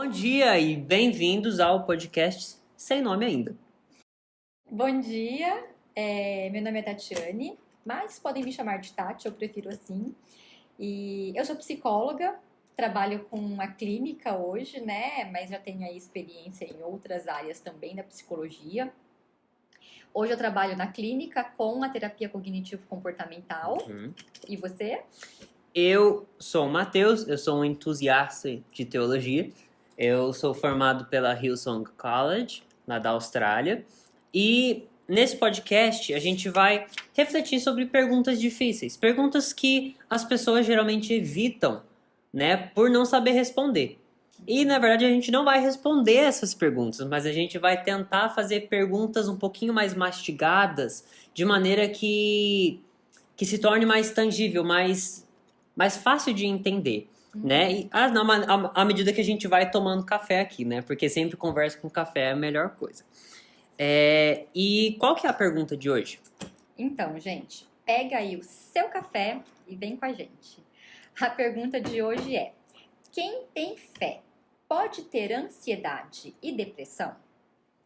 Bom dia e bem-vindos ao podcast Sem Nome Ainda. Bom dia, meu nome é Tatiane, mas podem me chamar de Tati, eu prefiro assim. E eu sou psicóloga, trabalho com uma clínica hoje, né? Mas já tenho aí experiência em outras áreas também da psicologia. Hoje eu trabalho na clínica com a terapia cognitivo-comportamental. E você? Eu sou o Matheus, eu sou um entusiasta de teologia. Eu sou formado pela Hillsong College, lá da Austrália. E nesse podcast a gente vai refletir sobre perguntas difíceis. Perguntas que as pessoas geralmente evitam, né, por não saber responder. E, na verdade, a gente não vai responder essas perguntas, mas a gente vai tentar fazer perguntas um pouquinho mais mastigadas, de maneira que se torne mais tangível, mais fácil de entender, né? E, à medida que a gente vai tomando café aqui, né? Porque sempre conversa com café é a melhor coisa. E qual que é a pergunta de hoje? Então, gente, pega aí o seu café e vem com a gente. A pergunta de hoje é: quem tem fé pode ter ansiedade e depressão?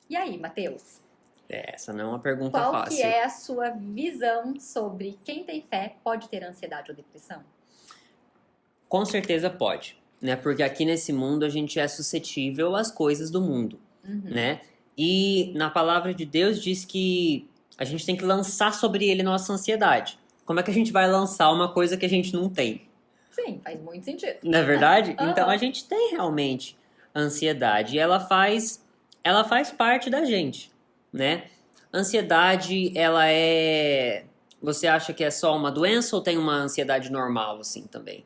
E aí, Matheus? Essa não é uma pergunta Qual fácil. que é a sua visão sobre quem tem fé pode ter ansiedade ou depressão? Com certeza pode, né? Porque aqui nesse mundo a gente é suscetível às coisas do mundo, né? E na palavra de Deus diz que a gente tem que lançar sobre ele nossa ansiedade. Como é que a gente vai lançar uma coisa que a gente não tem? Sim, faz muito sentido. Não é verdade? Então a gente tem realmente ansiedade e ela faz parte da gente, né? Ansiedade, ela é... Você acha que é só uma doença ou tem uma ansiedade normal assim também?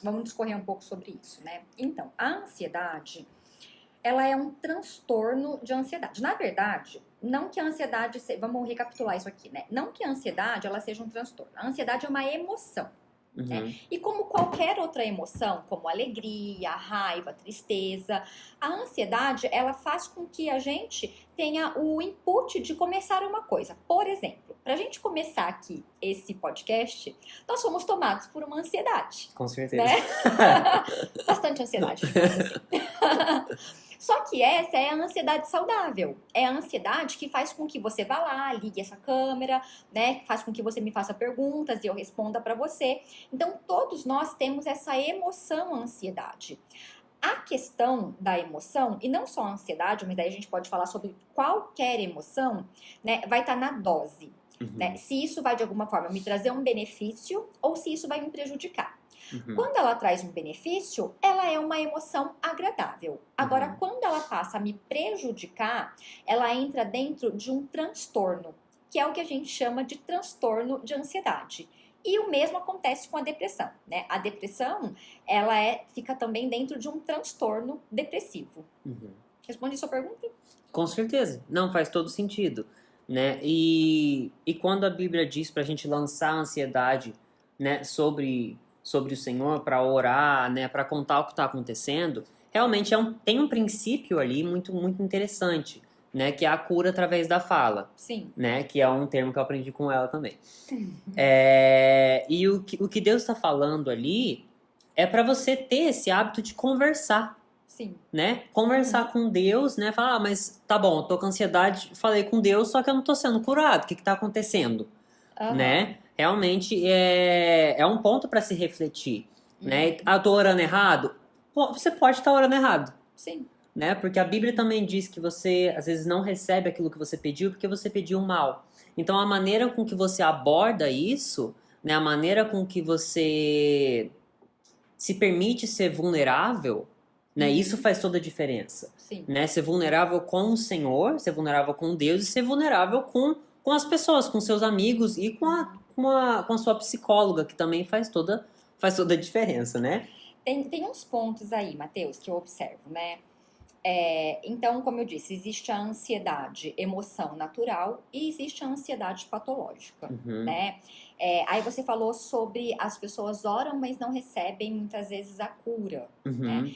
Vamos discorrer um pouco sobre isso, né? Então, a ansiedade, ela é um transtorno de ansiedade. Na verdade, não que a ansiedade... Vamos recapitular isso aqui, né? Não que a ansiedade, ela seja um transtorno. A ansiedade é uma emoção. Né? E como qualquer outra emoção, como alegria, raiva, tristeza, a ansiedade, ela faz com que a gente tenha o input de começar uma coisa. Por exemplo, para a gente começar aqui esse podcast, nós fomos tomados por uma ansiedade. Com certeza. Né? Bastante ansiedade. Só que essa é a ansiedade saudável. É a ansiedade que faz com que você vá lá, ligue essa câmera, né? Faz com que você me faça perguntas e eu responda para você. Então, todos nós temos essa emoção, a ansiedade. A questão da emoção, e não só a ansiedade, mas daí a gente pode falar sobre qualquer emoção, né? Vai estar na dose. Né? Se isso vai de alguma forma me trazer um benefício ou se isso vai me prejudicar. Quando ela traz um benefício, ela é uma emoção agradável. Agora, quando ela passa a me prejudicar, ela entra dentro de um transtorno, que é o que a gente chama de transtorno de ansiedade. E o mesmo acontece com a depressão, né? A depressão, ela fica também dentro de um transtorno depressivo. Responde a sua pergunta? Com certeza. Não, faz todo sentido, né? E quando a Bíblia diz pra gente lançar a ansiedade, né, sobre o Senhor, para orar, né, para contar o que está acontecendo, realmente tem um princípio ali muito, muito interessante, né, que é a cura através da fala. Sim. Né, que é um termo que eu aprendi com ela também. E o que Deus está falando ali é para você ter esse hábito de conversar. Sim. Né? Conversar com Deus, né? Falar, mas tá bom, eu tô com ansiedade, falei com Deus, só que eu não tô sendo curado. O que tá acontecendo? Né? Realmente é um ponto para se refletir, né? Ah, eu tô orando errado? Pô, você pode estar orando errado. Sim. Né? Porque a Bíblia também diz que você, às vezes, não recebe aquilo que você pediu porque você pediu mal. Então, a maneira com que você aborda isso, né? A maneira com que você se permite ser vulnerável, né? Isso faz toda a diferença. Sim. Né? Ser vulnerável com o Senhor, ser vulnerável com Deus e ser vulnerável com as pessoas, com seus amigos e com a sua psicóloga, que também faz toda a diferença, né? Tem uns pontos aí, Matheus, que eu observo, né? Então, como eu disse, existe a ansiedade, emoção natural, e existe a ansiedade patológica, né? Aí você falou sobre as pessoas oram, mas não recebem muitas vezes a cura, né?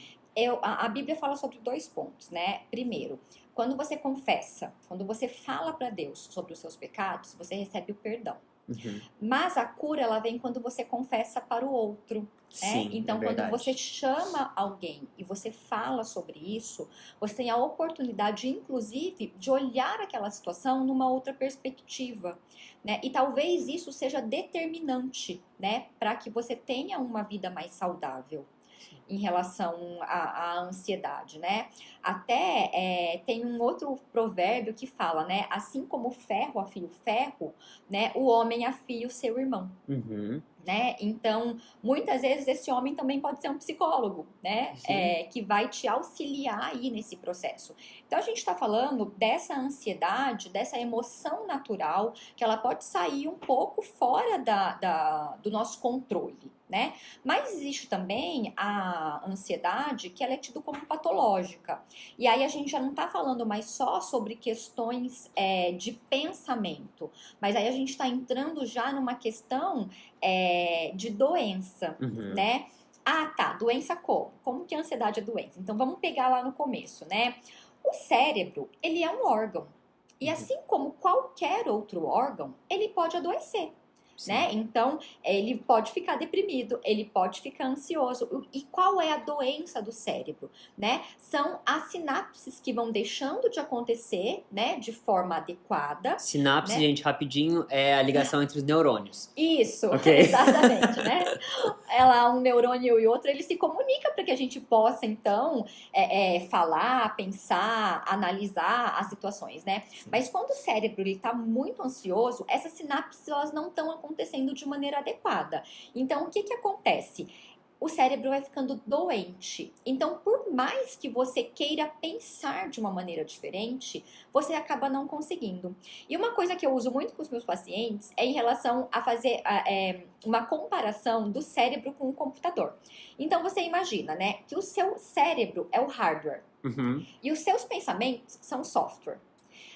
A Bíblia fala sobre 2 pontos, né? Primeiro, quando você confessa, quando você fala para Deus sobre os seus pecados, você recebe o perdão. Uhum. Mas a cura, ela vem quando você confessa para o outro. Né? Sim, Então, é quando verdade. você chama alguém e você fala sobre isso, você tem a oportunidade, inclusive, de olhar aquela situação numa outra perspectiva, né? E talvez isso seja determinante, né, para que você tenha uma vida mais saudável em relação à ansiedade, né? Até tem um outro provérbio que fala, né? Assim como o ferro afia o ferro, né? O homem afia o seu irmão. Uhum. Né? Então, muitas vezes esse homem também pode ser um psicólogo, né? Sim. Que vai te auxiliar aí nesse processo. Então, a gente está falando dessa ansiedade, dessa emoção natural, que ela pode sair um pouco fora do nosso controle, né? Mas existe também a ansiedade que ela é tida como patológica. E aí a gente já não está falando mais só sobre questões de pensamento, mas aí a gente está entrando já numa questão de doença, Uhum. né? Ah, tá, doença como? Como que a ansiedade é doença? Então vamos pegar lá no começo, né? O cérebro, ele é um órgão. E Uhum. assim como qualquer outro órgão, ele pode adoecer. Sim. Né? Então, ele pode ficar deprimido, ele pode ficar ansioso. E qual é a doença do cérebro? Né? São as sinapses que vão deixando de acontecer, né, de forma adequada. Sinapse, né? gente, rapidinho, é a ligação entre os neurônios. Isso, Ok. exatamente, né? Ela, um neurônio e outro, ele se comunica para que a gente possa, então, falar, pensar, analisar as situações, né? Mas quando o cérebro está muito ansioso, essas sinapses elas não estão acontecendo de maneira adequada. Então, o que acontece? O cérebro vai ficando doente. Então, por mais que você queira pensar de uma maneira diferente, você acaba não conseguindo. E uma coisa que eu uso muito com os meus pacientes é em relação a fazer uma comparação do cérebro com o computador. Então, você imagina, né, que o seu cérebro é o hardware Uhum. e os seus pensamentos são software.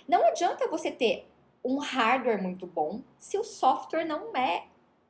Não adianta você ter um hardware muito bom se o software não é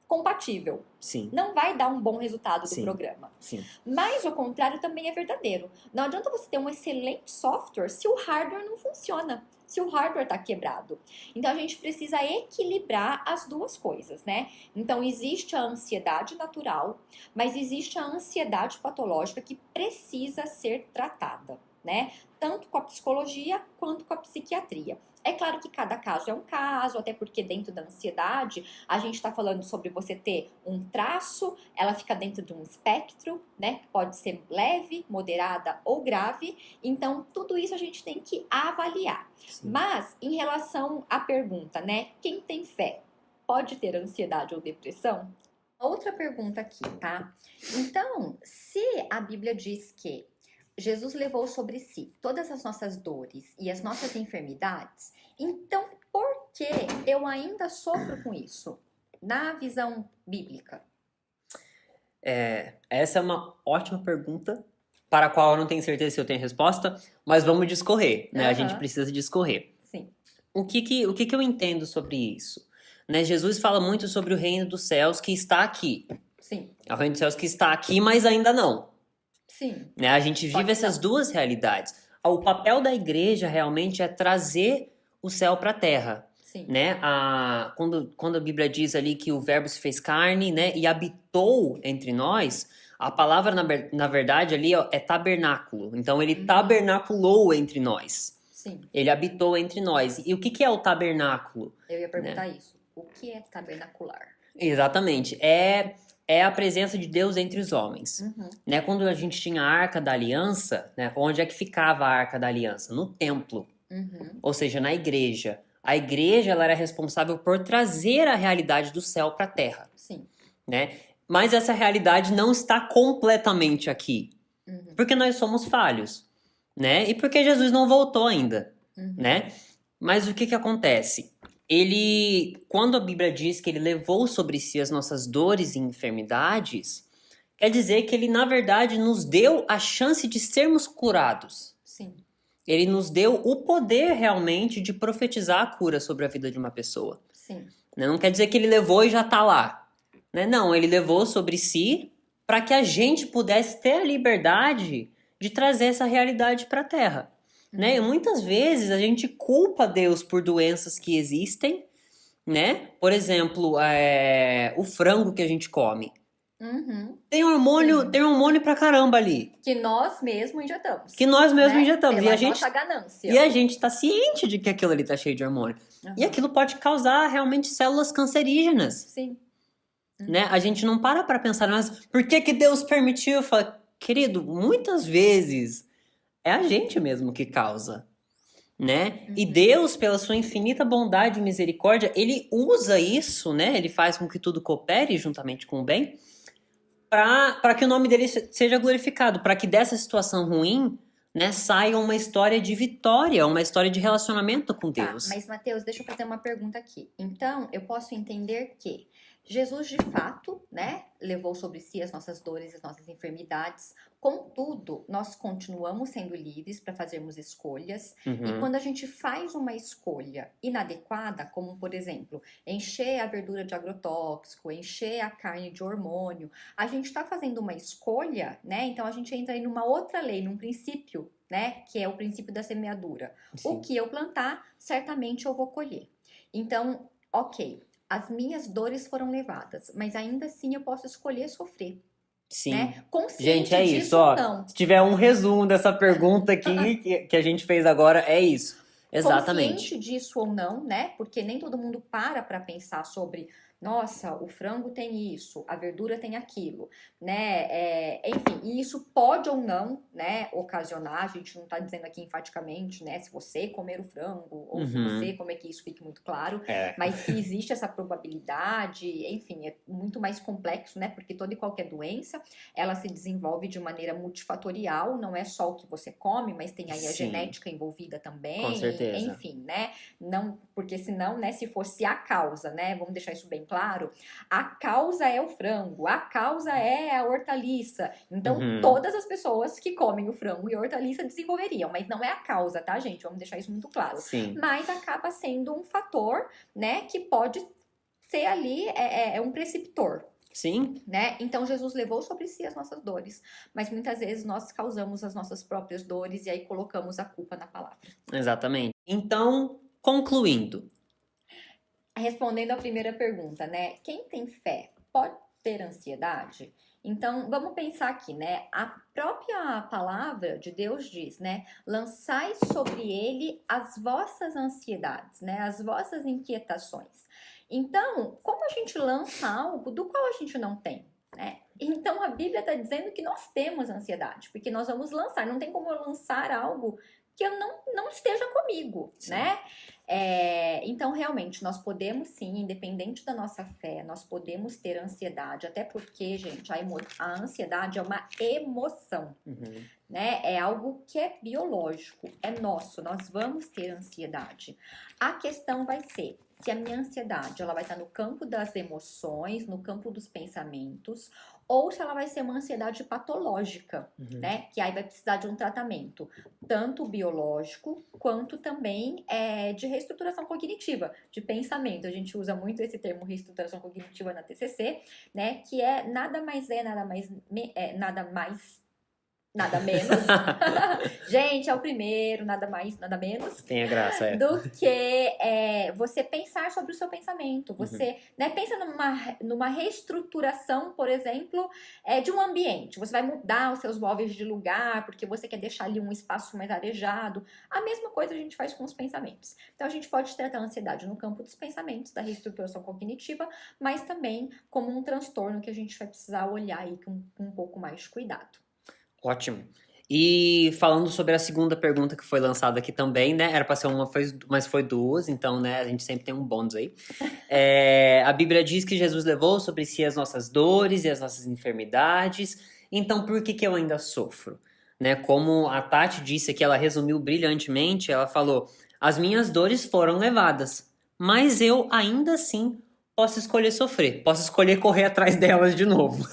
compatível. Sim. Não vai dar um bom resultado do Sim. programa. Sim. Mas o contrário também é verdadeiro. Não adianta você ter um excelente software se o hardware não funciona, se o hardware está quebrado. Então a gente precisa equilibrar as duas coisas, né? Então existe a ansiedade natural, mas existe a ansiedade patológica que precisa ser tratada, né? Tanto com a psicologia quanto com a psiquiatria. É claro que cada caso é um caso, até porque dentro da ansiedade a gente está falando sobre você ter um traço, ela fica dentro de um espectro, né? Pode ser leve, moderada ou grave. Então, tudo isso a gente tem que avaliar. Sim. Mas, em relação à pergunta, né? Quem tem fé pode ter ansiedade ou depressão? Outra pergunta aqui, tá? Então, se a Bíblia diz que Jesus levou sobre si todas as nossas dores e as nossas enfermidades, então por que eu ainda sofro com isso? Na visão bíblica. Essa é uma ótima pergunta, para a qual eu não tenho certeza se eu tenho resposta, mas vamos discorrer, né? A gente precisa discorrer. Sim. O que eu entendo sobre isso? Né? Jesus fala muito sobre o reino dos céus que está aqui. Sim. É o reino dos céus que está aqui, mas ainda não. Sim. Né? A gente vive essas duas realidades. O papel da igreja realmente é trazer o céu para a terra. Sim. Né? Quando a Bíblia diz ali que o verbo se fez carne, né, e habitou entre nós, a palavra na verdade ali ó, é tabernáculo. Então ele tabernaculou entre nós. Sim. Ele habitou entre nós. E o que é o tabernáculo? Eu ia perguntar isso. O que é tabernacular? Exatamente. É a presença de Deus entre os homens. Né? Quando a gente tinha a Arca da Aliança, né, onde é que ficava a Arca da Aliança? No templo. Ou seja, na igreja. A igreja ela era responsável por trazer a realidade do céu para a terra. Sim. Né? Mas essa realidade não está completamente aqui. Porque nós somos falhos. Né? E porque Jesus não voltou ainda. Né? Mas o que acontece? Quando a Bíblia diz que ele levou sobre si as nossas dores e enfermidades, quer dizer que ele, na verdade, nos deu a chance de sermos curados. Sim. Ele nos deu o poder realmente de profetizar a cura sobre a vida de uma pessoa. Sim. Não quer dizer que ele levou e já está lá. Né? Não, ele levou sobre si para que a gente pudesse ter a liberdade de trazer essa realidade para a Terra. Né? E muitas vezes a gente culpa Deus por doenças que existem, né? Por exemplo, o frango que a gente come. Uhum. Tem hormônio, Sim. tem hormônio pra caramba ali. Que nós mesmos injetamos. Que nós mesmos né? injetamos. Pela nossa ganância. E a gente tá ciente de que aquilo ali tá cheio de hormônio. E aquilo pode causar realmente células cancerígenas. Sim. Né? A gente não para pra pensar, mas por que que Deus permitiu? Fala, querido, muitas vezes é a gente mesmo que causa. Né? E Deus, pela sua infinita bondade e misericórdia, ele usa isso, né? Ele faz com que tudo coopere juntamente com o bem, para que o nome dele seja glorificado, para que dessa situação ruim, né, saia uma história de vitória, uma história de relacionamento com Deus. Mas Mateus, deixa eu fazer uma pergunta aqui. Então, eu posso entender que Jesus, de fato, né, levou sobre si as nossas dores, as nossas enfermidades. Contudo, nós continuamos sendo livres para fazermos escolhas. E quando a gente faz uma escolha inadequada, como, por exemplo, encher a verdura de agrotóxico, encher a carne de hormônio, a gente está fazendo uma escolha, né? Então, a gente entra em uma outra lei, num princípio, né? Que é o princípio da semeadura. Sim. O que eu plantar, certamente eu vou colher. Então, ok. As minhas dores foram levadas, mas ainda assim eu posso escolher sofrer. Sim. Né? Consciente gente, é disso isso, ou ó. não. Se tiver um resumo dessa pergunta aqui que a gente fez agora, é isso. Exatamente. Consciente disso ou não, né? Porque nem todo mundo para pensar sobre, nossa, o frango tem isso, a verdura tem aquilo, né? Enfim, e isso pode ou não, né, ocasionar, a gente não tá dizendo aqui enfaticamente, né, se você comer o frango, ou se você comer, que isso fique muito claro, mas que existe essa probabilidade, enfim, é muito mais complexo, né, porque toda e qualquer doença, ela se desenvolve de maneira multifatorial, não é só o que você come, mas tem aí a genética envolvida também, com certeza. enfim, né, não, porque senão, né, se fosse a causa, né, vamos deixar isso bem claro, a causa é o frango, a causa é a hortaliça. Então, todas as pessoas que comem o frango e a hortaliça desenvolveriam, mas não é a causa, tá, gente? Vamos deixar isso muito claro. Sim. Mas acaba sendo um fator, né, que pode ser ali, um preceptor. Sim. Né? Então, Jesus levou sobre si as nossas dores, mas muitas vezes nós causamos as nossas próprias dores e aí colocamos a culpa na palavra. Exatamente. Então, concluindo. Respondendo à primeira pergunta, né? Quem tem fé pode ter ansiedade? Então, vamos pensar aqui, né? A própria palavra de Deus diz, né? Lançai sobre ele as vossas ansiedades, né? As vossas inquietações. Então, como a gente lança algo do qual a gente não tem, né? Então, a Bíblia está dizendo que nós temos ansiedade, porque nós vamos lançar. Não tem como eu lançar algo que eu não esteja comigo, sim, né? Então, realmente, nós podemos sim, independente da nossa fé, nós podemos ter ansiedade, até porque, gente, a ansiedade é uma emoção, né? É algo que é biológico, é nosso, nós vamos ter ansiedade. A questão vai ser se a minha ansiedade ela vai estar no campo das emoções, no campo dos pensamentos, ou se ela vai ser uma ansiedade patológica, né? Que aí vai precisar de um tratamento, tanto biológico, quanto também de reestruturação cognitiva, de pensamento. A gente usa muito esse termo reestruturação cognitiva na TCC, né? Que é nada menos. Gente, é o primeiro, nada mais, nada menos. Tem a graça, do que você pensar sobre o seu pensamento. Você pensa numa reestruturação, por exemplo, de um ambiente. Você vai mudar os seus móveis de lugar porque você quer deixar ali um espaço mais arejado. A mesma coisa a gente faz com os pensamentos. Então, a gente pode tratar a ansiedade no campo dos pensamentos, da reestruturação cognitiva, mas também como um transtorno que a gente vai precisar olhar aí com um pouco mais de cuidado. Ótimo. E falando sobre a segunda pergunta que foi lançada aqui também, né? Era para ser uma, mas foi duas, então, né? A gente sempre tem um bônus aí. A Bíblia diz que Jesus levou sobre si as nossas dores e as nossas enfermidades. Então, por que eu ainda sofro? Né? Como a Tati disse aqui, ela resumiu brilhantemente, ela falou, as minhas dores foram levadas, mas eu ainda assim posso escolher sofrer, posso escolher correr atrás delas de novo.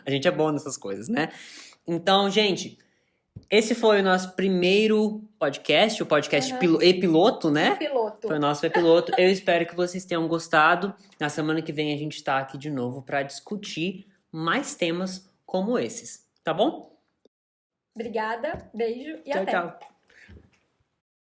A gente é bom nessas coisas, né? Então, gente, esse foi o nosso primeiro podcast, o podcast E-Piloto, né? E-Piloto. Foi o nosso E-Piloto. Eu espero que vocês tenham gostado. Na semana que vem a gente tá aqui de novo para discutir mais temas como esses, tá bom? Obrigada, beijo e até. Tchau.